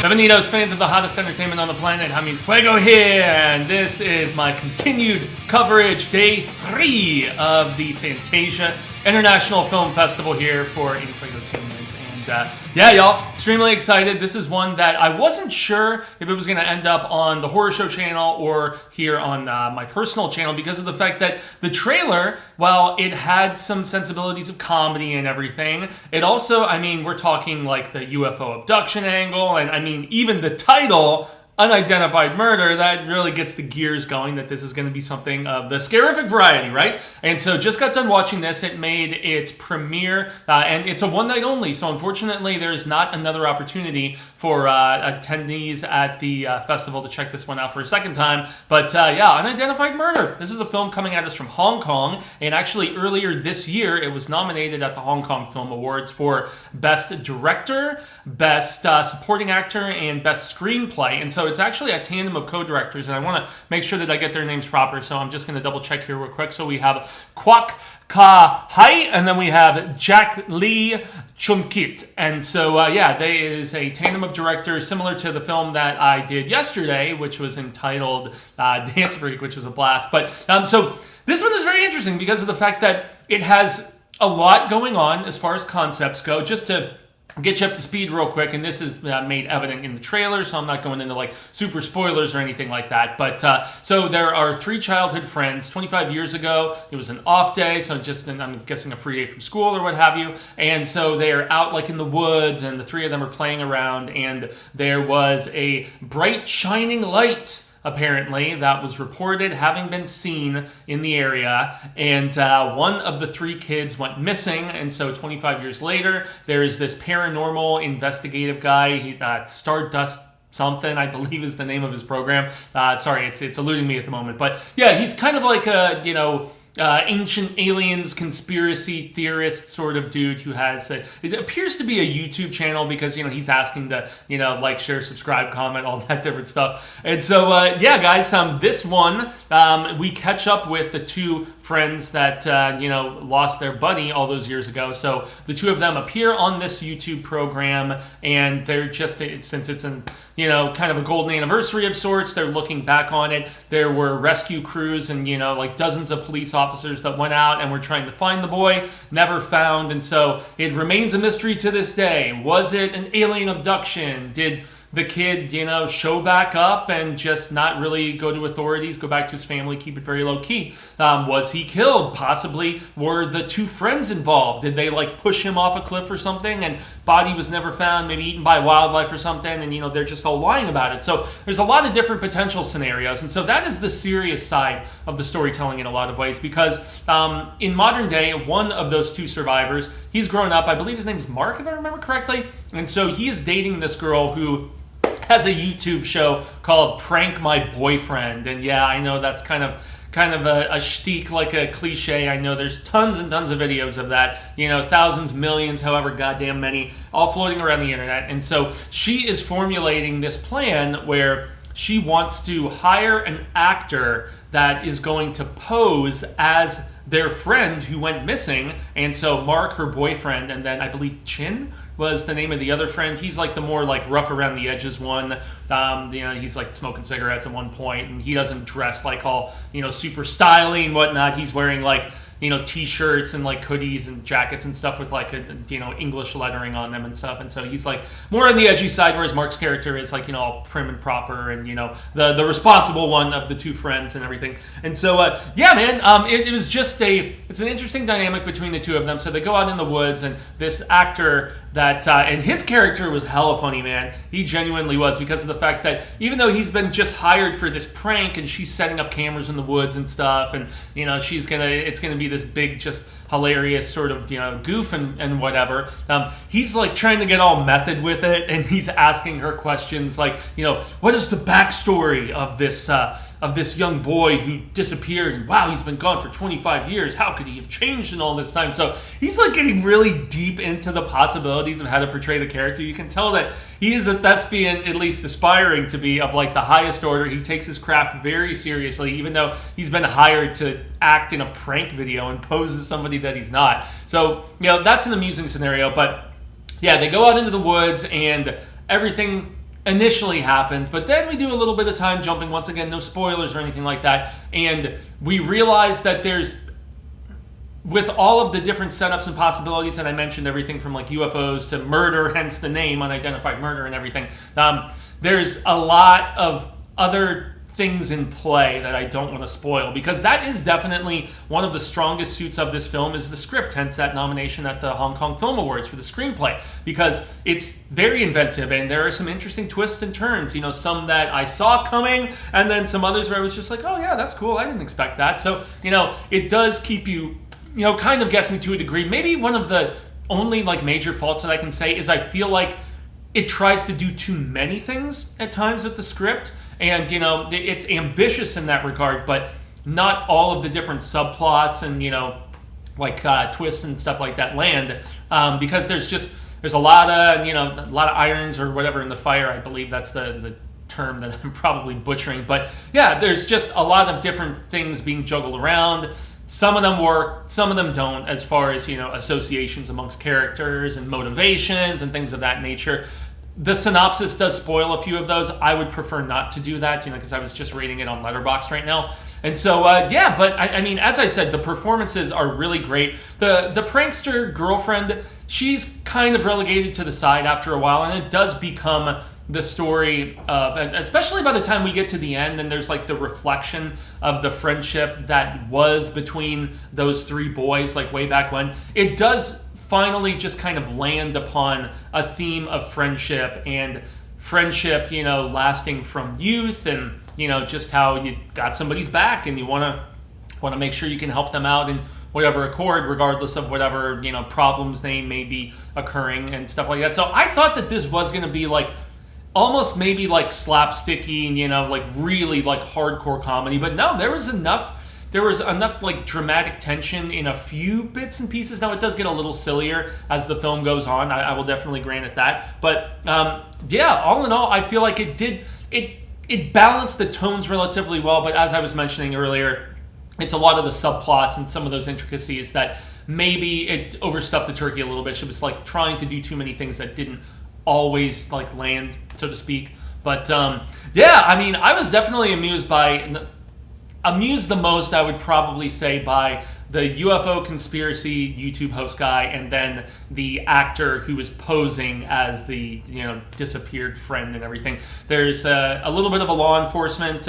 Bienvenidos, fans of the hottest entertainment on the planet. Jaimé En Fuego here, and this is my continued coverage, day 3 of the Fantasia International Film Festival here for Enfuegotainment. And yeah, y'all, extremely excited. This is one that I wasn't sure if it was going to end up on the Horror Show channel or here on my personal channel because of the fact that the trailer, while it had some sensibilities of comedy and everything, it also, I mean, we're talking like the UFO abduction angle, and I mean, even the title, Unidentified Murder, that really gets the gears going that this is going to be something of the scarific variety, right? And so just got done watching this. It made its premiere, and it's a one night only. So unfortunately, there's not another opportunity for attendees at the festival to check this one out for a second time. But yeah, Unidentified Murder. This is a film coming at us from Hong Kong. And actually earlier this year, it was nominated at the Hong Kong Film Awards for Best Director, Best Supporting Actor, and Best Screenplay. And so it's actually a tandem of co-directors, and I want to make sure that I get their names proper, so I'm just going to double check here real quick. So we have Kwok Ka Hai, and then we have Jack Lee Chum Kit. And so, yeah, there is a tandem of directors similar to the film that I did yesterday, which was entitled Dance Freak, which was a blast. But so this one is very interesting because of the fact that it has a lot going on as far as concepts go. Just to get you up to speed real quick, and this is made evident in the trailer, so I'm not going into like super spoilers or anything like that. But so there are 3 childhood friends. 25 years ago, it was an off day, so just I'm guessing a free day from school or what have you. And so they are out like in the woods, and the 3 of them are playing around, and there was a bright shining light, apparently, that was reported having been seen in the area, and one of the 3 kids went missing. And so 25 years later, there is this paranormal investigative guy, Stardust something, I believe is the name of his program. Sorry, it's eluding me at the moment, but yeah, he's kind of like a, ancient aliens conspiracy theorist sort of dude who has it appears to be a YouTube channel because he's asking to like, share, subscribe, comment, all that different stuff. And so yeah, guys, this one we catch up with the 2 friends that lost their buddy all those years ago. So the 2 of them appear on this YouTube program, and they're just, since it's an kind of a golden anniversary of sorts, they're looking back on it. There were rescue crews and like dozens of police officers that went out and were trying to find the boy, never found. And so it remains a mystery to this day. Was it an alien abduction? Did the kid, show back up and just not really go to authorities, go back to his family, keep it very low key? Was he killed? Possibly. Were the 2 friends involved? Did they like push him off a cliff or something and body was never found, maybe eaten by wildlife or something, and they're just all lying about it? So there's a lot of different potential scenarios, and so that is the serious side of the storytelling in a lot of ways, because in modern day, one of those 2 survivors, he's grown up, I believe his name is Mark, if I remember correctly, and so he is dating this girl who has a YouTube show called Prank My Boyfriend. And yeah, I know that's kind of a shtick, like a cliche. I know there's tons and tons of videos of that, thousands, millions, however goddamn many, all floating around the internet. And so she is formulating this plan where she wants to hire an actor that is going to pose as their friend who went missing. And so Mark, her boyfriend, and then I believe Chin was the name of the other friend. He's like the more like rough around the edges one. He's like smoking cigarettes at one point, and he doesn't dress like all, super styling and whatnot. He's wearing like, t-shirts and like hoodies and jackets and stuff with like English lettering on them and stuff. And so he's like more on the edgy side, whereas Mark's character is like, all prim and proper and, the responsible one of the 2 friends and everything. And so, yeah, man, it was just it's an interesting dynamic between the 2 of them. So they go out in the woods, and this actor that, and his character was hella funny, man. He genuinely was, because of the fact that even though he's been just hired for this prank and she's setting up cameras in the woods and stuff, and, it's gonna be this big, just hilarious sort of, goof and whatever. He's like trying to get all method with it, and he's asking her questions like, what is the backstory of this young boy who disappeared? And wow, he's been gone for 25 years. How could he have changed in all this time? So he's like getting really deep into the possibilities of how to portray the character. You can tell that he is a thespian, at least aspiring to be, of like the highest order. He takes his craft very seriously, even though he's been hired to act in a prank video and pose as somebody that he's not. So, that's an amusing scenario. But yeah, they go out into the woods, and everything initially happens, but then we do a little bit of time jumping. Once again, no spoilers or anything like that, and we realize that with all of the different setups and possibilities that I mentioned, everything from like UFOs to murder, hence the name Unidentified Murder and everything, there's a lot of other things in play that I don't want to spoil, because that is definitely one of the strongest suits of this film is the script, hence that nomination at the Hong Kong Film Awards for the screenplay, because it's very inventive and there are some interesting twists and turns, some that I saw coming and then some others where I was just like, oh yeah, that's cool, I didn't expect that. So, it does keep you, kind of guessing to a degree. Maybe one of the only like major faults that I can say is I feel like it tries to do too many things at times with the script. And, it's ambitious in that regard, but not all of the different subplots and, twists and stuff like that land. Because there's a lot of irons or whatever in the fire. I believe that's the term that I'm probably butchering. But yeah, there's just a lot of different things being juggled around. Some of them work, some of them don't, as far as, associations amongst characters and motivations and things of that nature. The synopsis does spoil a few of those. I would prefer not to do that, because I was just rating it on Letterboxd right now. And so, but I mean, as I said, the performances are really great. The prankster girlfriend, she's kind of relegated to the side after a while, and it does become the story of, especially by the time we get to the end, and there's like the reflection of the friendship that was between those three boys, like way back when. It does finally just kind of land upon a theme of friendship and friendship, lasting from youth, and just how you got somebody's back and you want to make sure you can help them out in whatever accord, regardless of whatever problems they may be occurring and stuff like that. So I thought that this was going to be like almost maybe like slapsticky, like really like hardcore comedy, but no, there was enough like dramatic tension in a few bits and pieces. Now it does get a little sillier as the film goes on. I will definitely grant it that. But all in all, I feel like it balanced the tones relatively well. But as I was mentioning earlier, it's a lot of the subplots and some of those intricacies that maybe it overstuffed the turkey a little bit. She was like trying to do too many things that didn't always like land, so to speak. But I mean, I was definitely amused the most, I would probably say, by the UFO conspiracy YouTube host guy, and then the actor who was posing as the disappeared friend and everything. There's a little bit of a law enforcement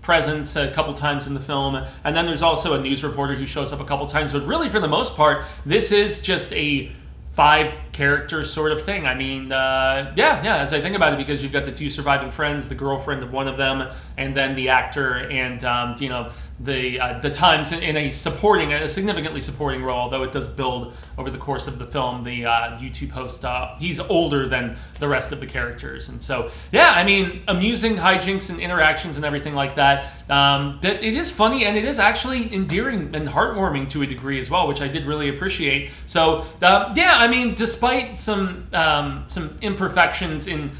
presence a couple times in the film, and then there's also a news reporter who shows up a couple times. But really, for the most part, this is just a 5-character sort of thing. I mean, as I think about it, because you've got the 2 surviving friends, the girlfriend of one of them, and then the actor, and the times in a significantly supporting role, although it does build over the course of the film. The YouTube host, he's older than the rest of the characters, and so I mean, amusing hijinks and interactions and everything like that. That it is funny, and it is actually endearing and heartwarming to a degree as well, which I did really appreciate. So I mean, despite some imperfections in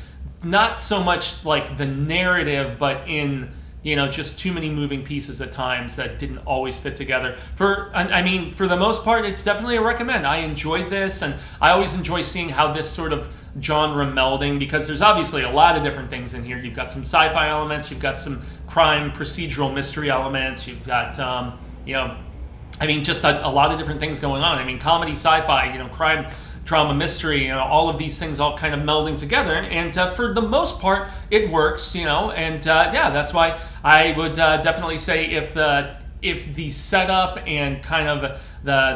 not so much like the narrative, but in just too many moving pieces at times that didn't always fit together. For the most part, it's definitely a recommend. I enjoyed this, and I always enjoy seeing how this sort of genre melding, because there's obviously a lot of different things in here. You've got some sci-fi elements, you've got some crime, procedural mystery elements, you've got, just a lot of different things going on. I mean, comedy, sci-fi, crime, drama, mystery, all of these things all kind of melding together, and for the most part it works, and that's why I would definitely say if the setup and kind of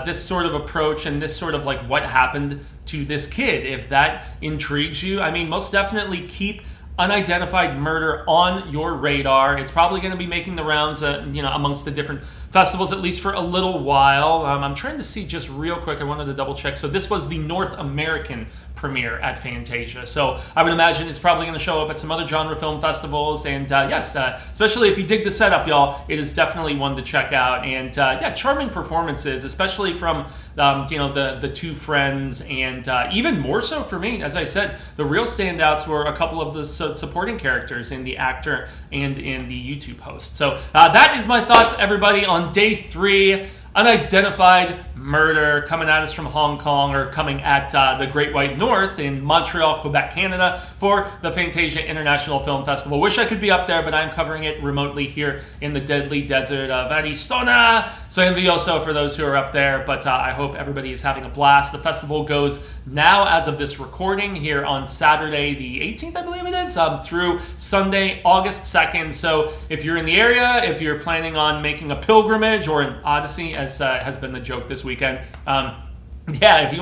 this sort of approach and this sort of like what happened to this kid, if that intrigues you, I mean, most definitely keep Unidentified Murder on your radar. It's probably going to be making the rounds, amongst the different festivals, at least for a little while. I'm trying to see just real quick. I wanted to double check. So this was the North American premiere at Fantasia. So I would imagine it's probably going to show up at some other genre film festivals. And especially if you dig the setup, y'all, it is definitely one to check out. And charming performances, especially from the 2 friends, and even more so for me, as I said, the real standouts were a couple of the supporting characters in the actor and in the YouTube host. So that is my thoughts, everybody, on day 3 Unidentified Murder, coming at us from Hong Kong, or coming at the Great White North in Montreal, Quebec, Canada, for the Fantasia International Film Festival. Wish I could be up there, but I'm covering it remotely here in the deadly desert of Arizona. So envioso for those who are up there, but I hope everybody is having a blast. The festival goes now, as of this recording, here on Saturday the 18th, I believe it is, through Sunday, August 2nd. So if you're in the area, if you're planning on making a pilgrimage or an odyssey, as has been the joke this weekend, yeah, if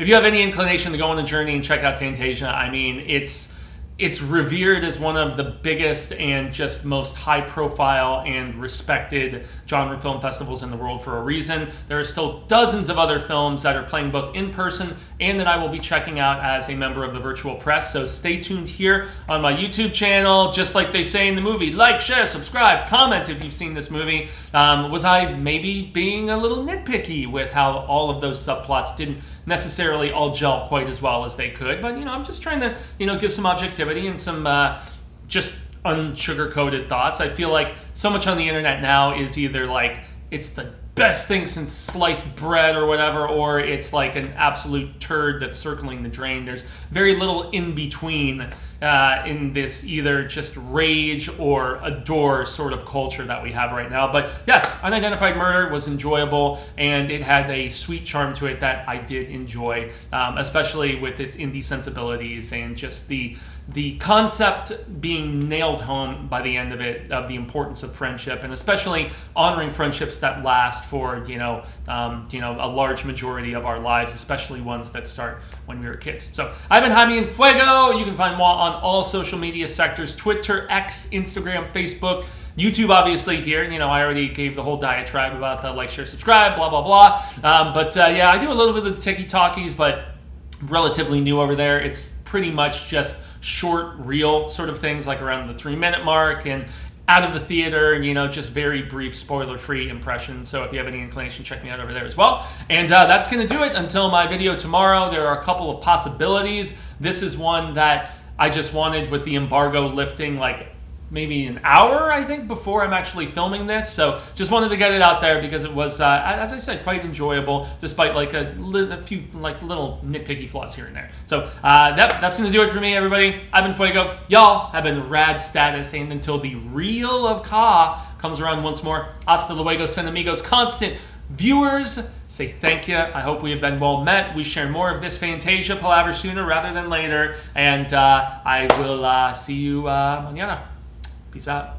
you have any inclination to go on a journey and check out Fantasia, I mean, it's revered as one of the biggest and just most high-profile and respected genre film festivals in the world for a reason. There are still dozens of other films that are playing both in person and that I will be checking out as a member of the virtual press. So stay tuned here on my YouTube channel, just like they say in the movie. Like, share, subscribe, comment if you've seen this movie. Was I maybe being a little nitpicky with how all of those subplots didn't necessarily all gel quite as well as they could? But, I'm just trying to, give some objectivity and some just unsugar-coated thoughts. I feel like so much on the internet now is either like it's the best thing since sliced bread or whatever, or it's like an absolute turd that's circling the drain. There's very little in between in this either just rage or adore sort of culture that we have right now. But yes, Unidentified Murder was enjoyable, and it had a sweet charm to it that I did enjoy, especially with its indie sensibilities and just the concept being nailed home by the end of it, of the importance of friendship, and especially honoring friendships that last for a large majority of our lives, especially ones that start when we were kids. So I've been Jaimé En Fuego. You can find moi on all social media sectors: Twitter, X, Instagram, Facebook, YouTube, obviously here. I already gave the whole diatribe about the like, share, subscribe, blah, blah, blah. But yeah, I do a little bit of the ticky-talkies, but relatively new over there. It's pretty much just short reel sort of things, like around the 3-minute mark and out of the theater, and just very brief spoiler-free impressions. So if you have any inclination, check me out over there as well. And that's going to do it until my video tomorrow. There are a couple of possibilities. This is one that I just wanted with the embargo lifting like maybe an hour, I think, before I'm actually filming this. So just wanted to get it out there because it was, as I said, quite enjoyable, despite like a few like little nitpicky flaws here and there. So that's going to do it for me, everybody. I've been Fuego. Y'all have been rad status. And until the reel of Ka comes around once more, hasta luego, sen amigos. Constant viewers, say thank you. I hope we have been well met. We share more of this Fantasia palaver sooner rather than later. And I will see you mañana. Peace out.